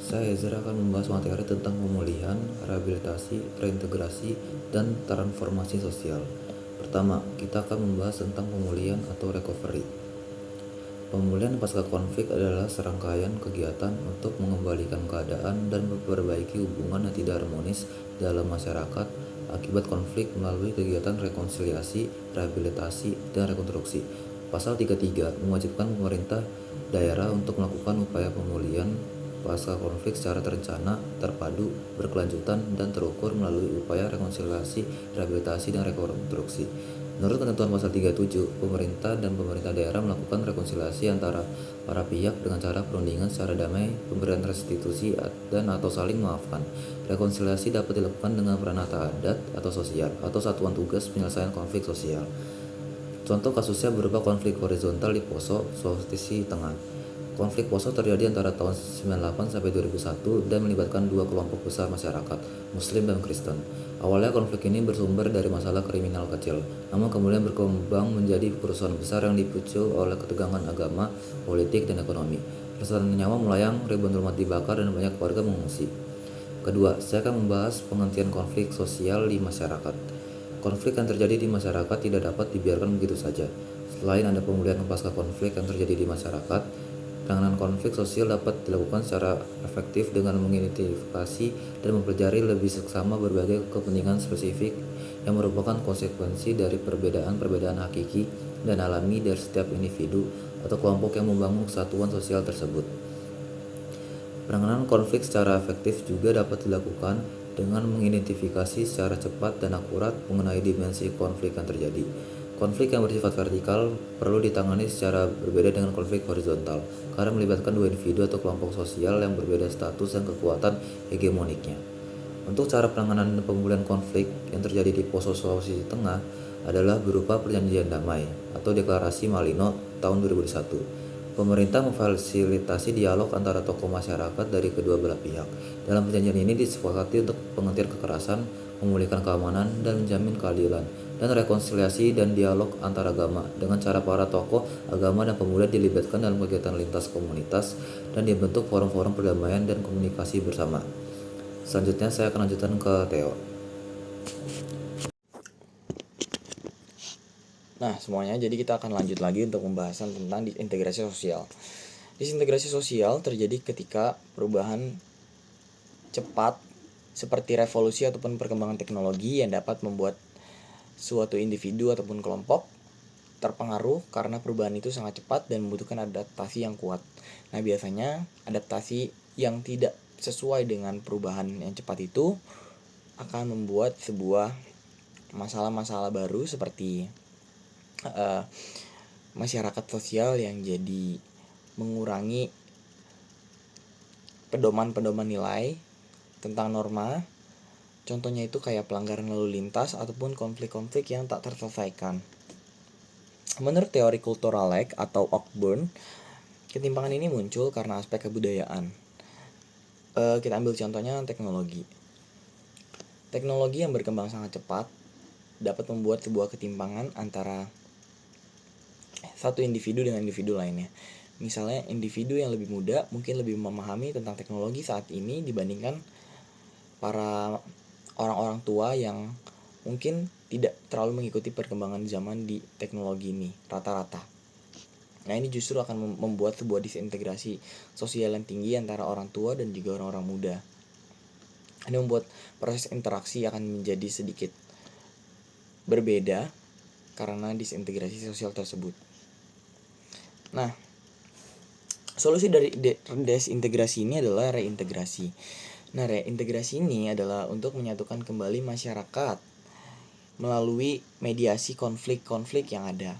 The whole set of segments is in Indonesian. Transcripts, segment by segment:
Saya Ezra akan membahas materi tentang pemulihan, rehabilitasi, reintegrasi, dan transformasi sosial. Pertama, kita akan membahas tentang pemulihan atau recovery. Pemulihan pasca konflik adalah serangkaian kegiatan untuk mengembalikan keadaan dan memperbaiki hubungan yang tidak harmonis dalam masyarakat akibat konflik melalui kegiatan rekonsiliasi, rehabilitasi, dan rekonstruksi. Pasal 33 mewajibkan pemerintah daerah untuk melakukan upaya pemulihan pasca konflik secara terencana, terpadu, berkelanjutan, dan terukur melalui upaya rekonsiliasi, rehabilitasi, dan rekonstruksi. Menurut ketentuan pasal 37, pemerintah dan pemerintah daerah melakukan rekonsiliasi antara para pihak dengan cara perundingan secara damai, pemberian restitusi, dan atau saling memaafkan. Rekonsiliasi dapat dilakukan dengan peranata adat atau sosial atau satuan tugas penyelesaian konflik sosial. Contoh kasusnya berupa konflik horizontal di Poso, Sulawesi Tengah. Konflik Poso terjadi antara tahun 98 sampai 2001 dan melibatkan dua kelompok besar masyarakat, Muslim dan Kristen. Awalnya konflik ini bersumber dari masalah kriminal kecil, namun kemudian berkembang menjadi kerusuhan besar yang dipicu oleh ketegangan agama, politik, dan ekonomi. Ratusan nyawa melayang, ribuan rumah dibakar, dan banyak warga mengungsi. Kedua, saya akan membahas penghentian konflik sosial di masyarakat. Konflik yang terjadi di masyarakat tidak dapat dibiarkan begitu saja. Selain ada pemulihan pasca konflik yang terjadi di masyarakat, penanganan konflik sosial dapat dilakukan secara efektif dengan mengidentifikasi dan mempelajari lebih seksama berbagai kepentingan spesifik yang merupakan konsekuensi dari perbedaan-perbedaan hakiki dan alami dari setiap individu atau kelompok yang membangun kesatuan sosial tersebut. Penanganan konflik secara efektif juga dapat dilakukan dengan mengidentifikasi secara cepat dan akurat mengenai dimensi konflik yang terjadi. Konflik yang bersifat vertikal perlu ditangani secara berbeda dengan konflik horizontal, karena melibatkan dua individu atau kelompok sosial yang berbeda status dan kekuatan hegemoniknya. Untuk cara penanganan dan pemulihan konflik yang terjadi di Poso, Sulawesi Tengah adalah berupa perjanjian damai atau deklarasi Malino tahun 2001. Pemerintah memfasilitasi dialog antara tokoh masyarakat dari kedua belah pihak. Dalam perjanjian ini disepakati untuk penghentian kekerasan, memulihkan keamanan, dan menjamin keadilan, dan rekonsiliasi dan dialog antar agama dengan cara para tokoh agama dan pemuda dilibatkan dalam kegiatan lintas komunitas dan dibentuk forum-forum perdamaian dan komunikasi bersama. Selanjutnya saya akan lanjutkan ke Theo. Nah, semuanya, jadi kita akan lanjut lagi untuk pembahasan tentang disintegrasi sosial. Disintegrasi sosial terjadi ketika perubahan cepat seperti revolusi ataupun perkembangan teknologi yang dapat membuat suatu individu ataupun kelompok terpengaruh karena perubahan itu sangat cepat dan membutuhkan adaptasi yang kuat. Nah, biasanya adaptasi yang tidak sesuai dengan perubahan yang cepat itu akan membuat sebuah masalah-masalah baru seperti masyarakat sosial yang jadi mengurangi pedoman-pedoman nilai tentang norma. Contohnya itu kayak pelanggaran lalu lintas ataupun konflik-konflik yang tak terselesaikan. Menurut teori cultural lag atau Cockburn, ketimpangan ini muncul karena aspek kebudayaan. Kita ambil contohnya teknologi. Teknologi yang berkembang sangat cepat dapat membuat sebuah ketimpangan antara satu individu dengan individu lainnya. Misalnya individu yang lebih muda mungkin lebih memahami tentang teknologi saat ini dibandingkan para orang-orang tua yang mungkin tidak terlalu mengikuti perkembangan zaman di teknologi ini rata-rata. Nah, ini justru akan membuat sebuah disintegrasi sosial yang tinggi antara orang tua dan juga orang-orang muda. Ini membuat proses interaksi akan menjadi sedikit berbeda karena disintegrasi sosial tersebut. Nah, solusi dari desintegrasi ini adalah reintegrasi. Nah, reintegrasi ini adalah untuk menyatukan kembali masyarakat melalui mediasi konflik-konflik yang ada,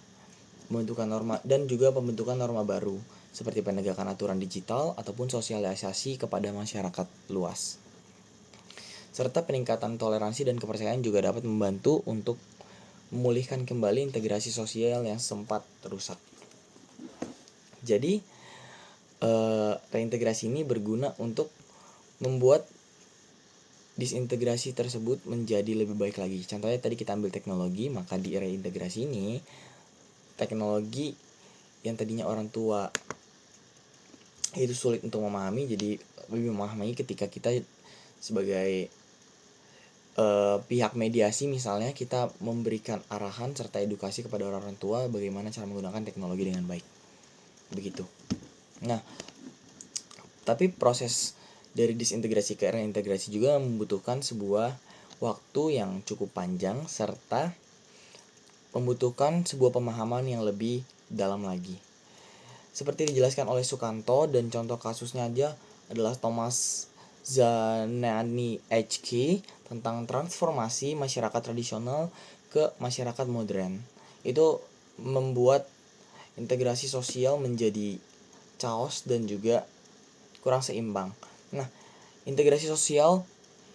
pembentukan norma dan juga pembentukan norma baru seperti penegakan aturan digital ataupun sosialisasi kepada masyarakat luas. Serta peningkatan toleransi dan kepercayaan juga dapat membantu untuk memulihkan kembali integrasi sosial yang sempat rusak. Jadi, reintegrasi ini berguna untuk membuat disintegrasi tersebut menjadi lebih baik lagi. Contohnya tadi kita ambil teknologi, maka di reintegrasi ini teknologi yang tadinya orang tua itu sulit untuk memahami jadi lebih memahami ketika kita sebagai pihak mediasi, misalnya kita memberikan arahan serta edukasi kepada orang tua bagaimana cara menggunakan teknologi dengan baik. Begitu. Nah, tapi proses dari disintegrasi ke reintegrasi juga membutuhkan sebuah waktu yang cukup panjang serta membutuhkan sebuah pemahaman yang lebih dalam lagi. Seperti dijelaskan oleh Sukanto, dan contoh kasusnya aja adalah Thomas Zanani HK tentang transformasi masyarakat tradisional ke masyarakat modern. Itu membuat integrasi sosial menjadi chaos dan juga kurang seimbang. Nah, integrasi sosial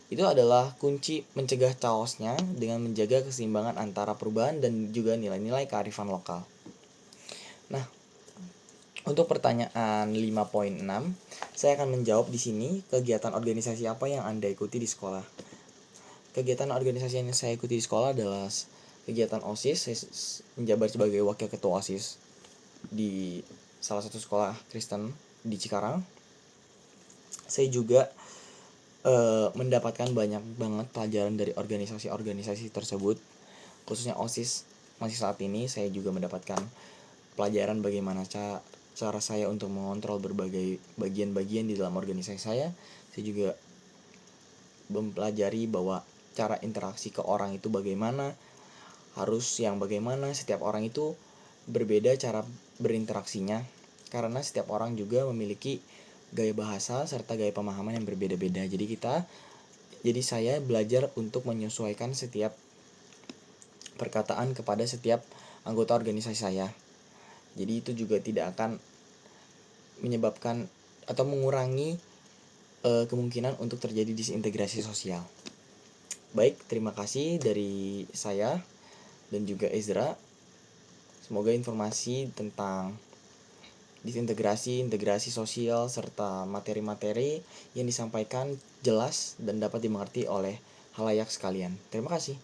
itu adalah kunci mencegah chaosnya dengan menjaga keseimbangan antara perubahan dan juga nilai-nilai kearifan lokal. Nah, untuk pertanyaan 5.6, saya akan menjawab di sini, kegiatan organisasi apa yang Anda ikuti di sekolah. Kegiatan organisasi yang saya ikuti di sekolah adalah kegiatan OSIS. Saya menjabat sebagai wakil ketua OSIS di salah satu sekolah Kristen di Cikarang. Saya juga mendapatkan banyak banget pelajaran dari organisasi-organisasi tersebut, khususnya OSIS. Masih saat ini saya juga mendapatkan pelajaran bagaimana cara saya untuk mengontrol berbagai bagian-bagian di dalam organisasi saya. Saya juga mempelajari bahwa cara interaksi ke orang itu bagaimana, bagaimana setiap orang itu berbeda cara berinteraksinya, karena setiap orang juga memiliki gaya bahasa serta gaya pemahaman yang berbeda-beda. Jadi saya belajar untuk menyesuaikan setiap perkataan kepada setiap anggota organisasi saya. Jadi itu juga tidak akan menyebabkan atau mengurangi kemungkinan untuk terjadi disintegrasi sosial. Baik, terima kasih dari saya dan juga Ezra. Semoga informasi tentang disintegrasi, integrasi sosial, serta materi-materi yang disampaikan jelas dan dapat dimengerti oleh halayak sekalian. Terima kasih.